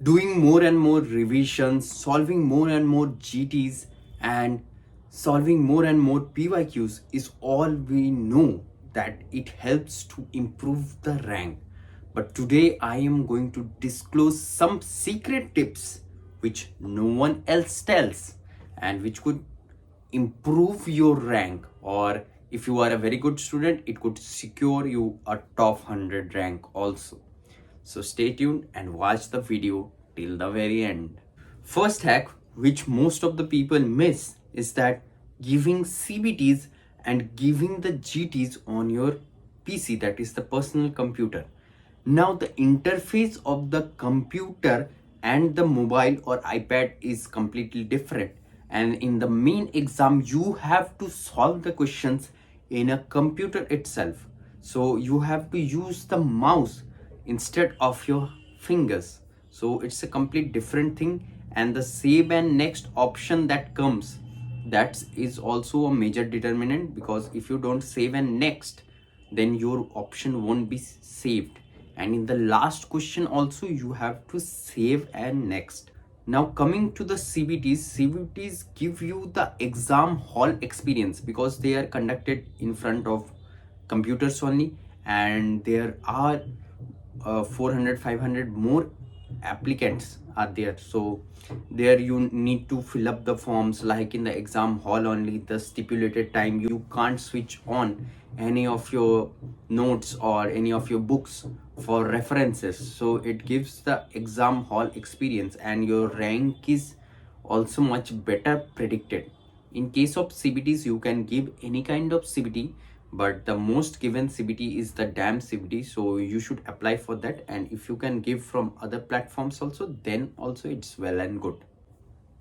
doing more and more revisions, solving more and more GTs, and solving more and more PYQs is all we know that it helps to improve the rank. But today I am going to disclose some secret tips which no one else tells and which could improve your rank, or if you are a very good student, it could secure you a top 100 rank also. So stay tuned and watch the video till the very end. First hack which most of the people miss is that giving CBTs and giving the GTs on your PC, that is the personal computer. Now the interface of the computer and the mobile or iPad is completely different, and in the main exam you have to solve the questions in a computer itself, so you have to use the mouse instead of your fingers. So it's a complete different thing, and the save and next option that comes, that is also a major determinant, because if you don't save and next, then your option won't be saved, and in the last question also you have to save and next. Now coming to the CBTs give you the exam hall experience because they are conducted in front of computers only, and there are 400-500 more applicants are there. So there you need to fill up the forms like in the exam hall only, the stipulated time. You can't switch on any of your notes or any of your books for references, so it gives the exam hall experience, and your rank is also much better predicted. In case of CBTs, you can give any kind of CBT, but the most given CBT is the damn CBT, so you should apply for that. And if you can give from other platforms also, then also it's well and good.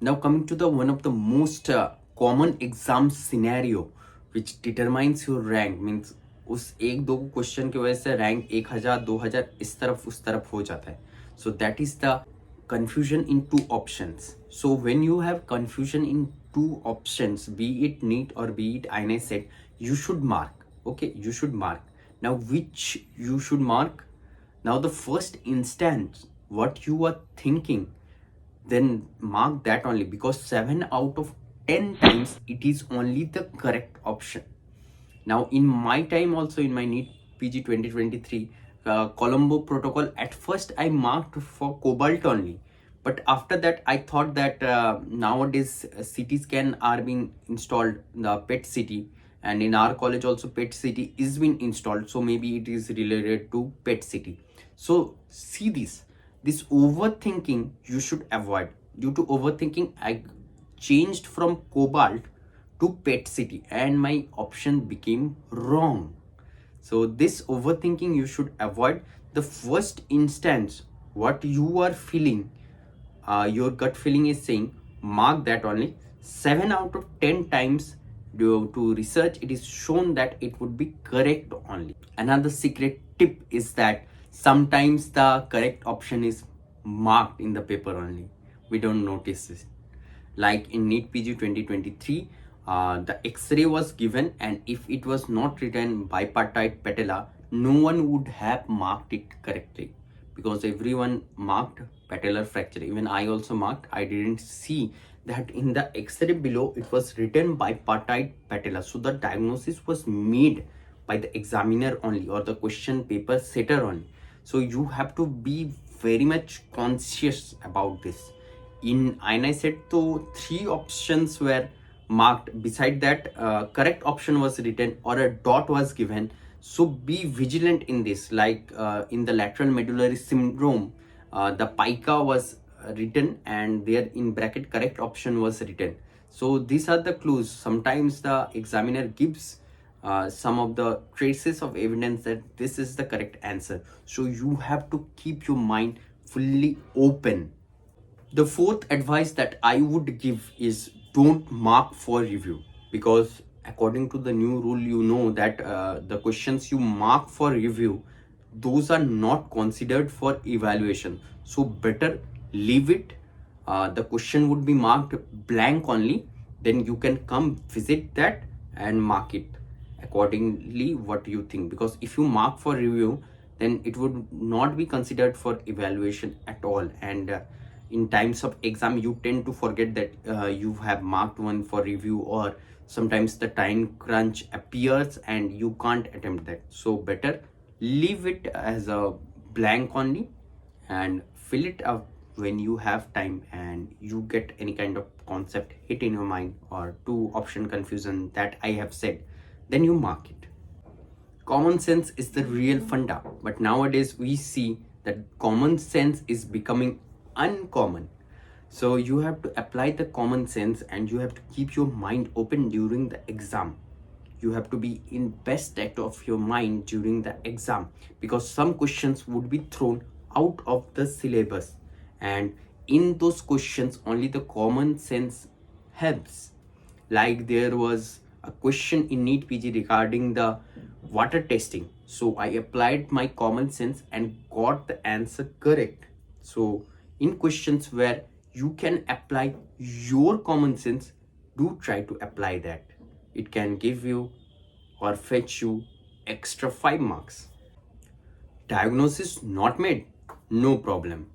Now coming to the one of the most common exam scenario which determines your rank, means उस एक दो question की वजह से rank 1000 2000 इस तरफ उस तरफ हो जाता है. So that is the confusion in two options. So when you have confusion in two options, be it NEET or be it INICET, you should mark. Okay, you should mark. Now which you should mark? Now the first instance what you are thinking, then mark that only, because 7 out of 10 times it is only the correct option. Now in my time also, in my NEET PG 2023 Colombo protocol, at first I marked for cobalt only, but after that I thought that nowadays CT scan are being installed, the PET CT, and in our college also PET CT is being installed, so maybe it is related to PET CT. So see this overthinking you should avoid. Due to overthinking, I changed from cobalt to PET CT and my option became wrong. So this overthinking you should avoid. The first instance what you are feeling, your gut feeling is saying, mark that only. 7 out of 10 times due to research it is shown that it would be correct only. Another secret tip is that sometimes the correct option is marked in the paper only, we don't notice this. Like in NEET PG 2023, the X-ray was given, and if it was not written bipartite patella, no one would have marked it correctly, because everyone marked patellar fracture. Even I also marked. I didn't see that in the X-ray below it was written bipartite patella. So the diagnosis was made by the examiner only, or the question paper setter only. So you have to be very much conscious about this. In INICET, so 3 options were marked. Beside that, correct option was written or a dot was given. So be vigilant in this. Like in the lateral medullary syndrome, the pica was written and there in bracket correct option was written. So these are the clues. Sometimes the examiner gives some of the traces of evidence that this is the correct answer. So you have to keep your mind fully open. The fourth advice that I would give is don't mark for review, because according to the new rule, you know that the questions you mark for review, those are not considered for evaluation. So better leave it. The question would be marked blank only. Then you can come visit that and mark it accordingly what you think. Because if you mark for review, then it would not be considered for evaluation at all. And in times of exam you tend to forget that you have marked one for review, or sometimes the time crunch appears and you can't attempt that. So better leave it as a blank only and fill it up when you have time and you get any kind of concept hit in your mind or two option confusion that I have said, then you mark it. Common sense is the real funda, but nowadays we see that common sense is becoming uncommon. So you have to apply the common sense and you have to keep your mind open during the exam. You have to be in best state of your mind during the exam, because some questions would be thrown out of the syllabus, and in those questions only the common sense helps. Like there was a question in NEET PG regarding the water testing, so I applied my common sense and got the answer correct. So in questions where you can apply your common sense, do try to apply that. It can give you or fetch you extra 5 marks. Diagnosis not made, no problem,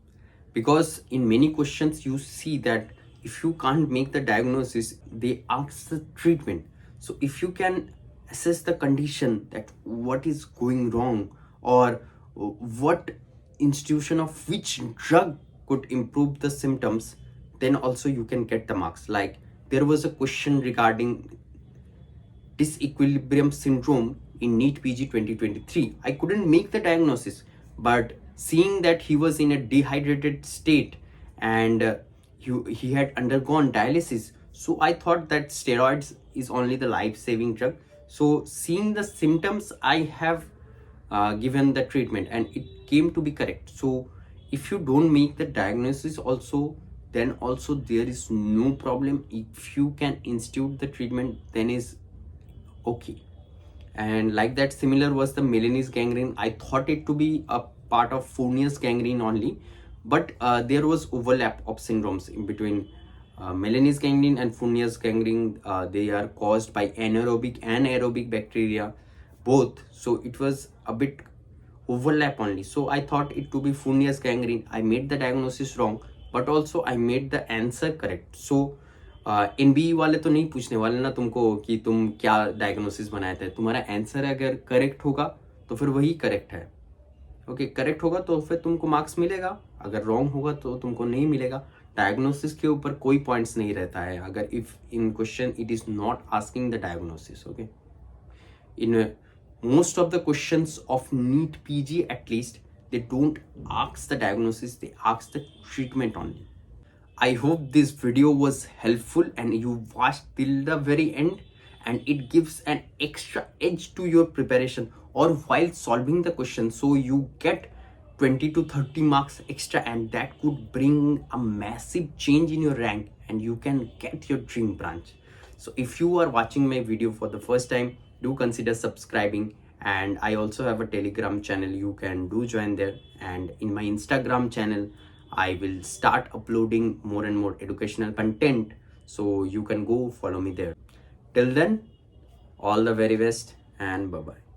because in many questions you see that if you can't make the diagnosis, they ask the treatment. So if you can assess the condition, that what is going wrong, or what institution of which drug could improve the symptoms, then also you can get the marks. Like there was a question regarding disequilibrium syndrome in NEET PG 2023. I couldn't make the diagnosis, but seeing that he was in a dehydrated state and he had undergone dialysis, so I thought that steroids is only the life-saving drug. So seeing the symptoms, I have given the treatment and it came to be correct. So if you don't make the diagnosis also, then also there is no problem. If you can institute the treatment, then is okay. And like that, similar was the Milanese gangrene. I thought it to be a part of Fournier's gangrene only, but there was overlap of syndromes in between Milanese gangrene and Fournier's gangrene. They are caused by anaerobic and aerobic bacteria both, so it was a bit overlap only. So I thought it to be Fournier's gangrene. I made the diagnosis wrong, but also I made the answer correct. So NBE वाले तो नहीं पूछने वाले ना तुमको कि तुम क्या डायग्नोसिस बनाए थे. तुम्हारा आंसर अगर करेक्ट होगा तो फिर वही करेक्ट है. ओके, करेक्ट होगा तो फिर तुमको मार्क्स मिलेगा, अगर रॉन्ग होगा तो तुमको नहीं मिलेगा. डायग्नोसिस के ऊपर कोई पॉइंट्स नहीं रहता है अगर if in question it is not asking the diagnosis. Okay, in most of the questions of NEET PG at least, they don't ask the diagnosis, they ask the treatment only. I hope this video was helpful and you watched till the very end, and it gives an extra edge to your preparation or while solving the question, so you get 20 to 30 marks extra, and that could bring a massive change in your rank and you can get your dream branch. So if you are watching my video for the first time, do consider subscribing, and I also have a Telegram channel, you can do join there, and in my Instagram channel I will start uploading more and more educational content, so you can go follow me there. Till then, all the very best and bye bye.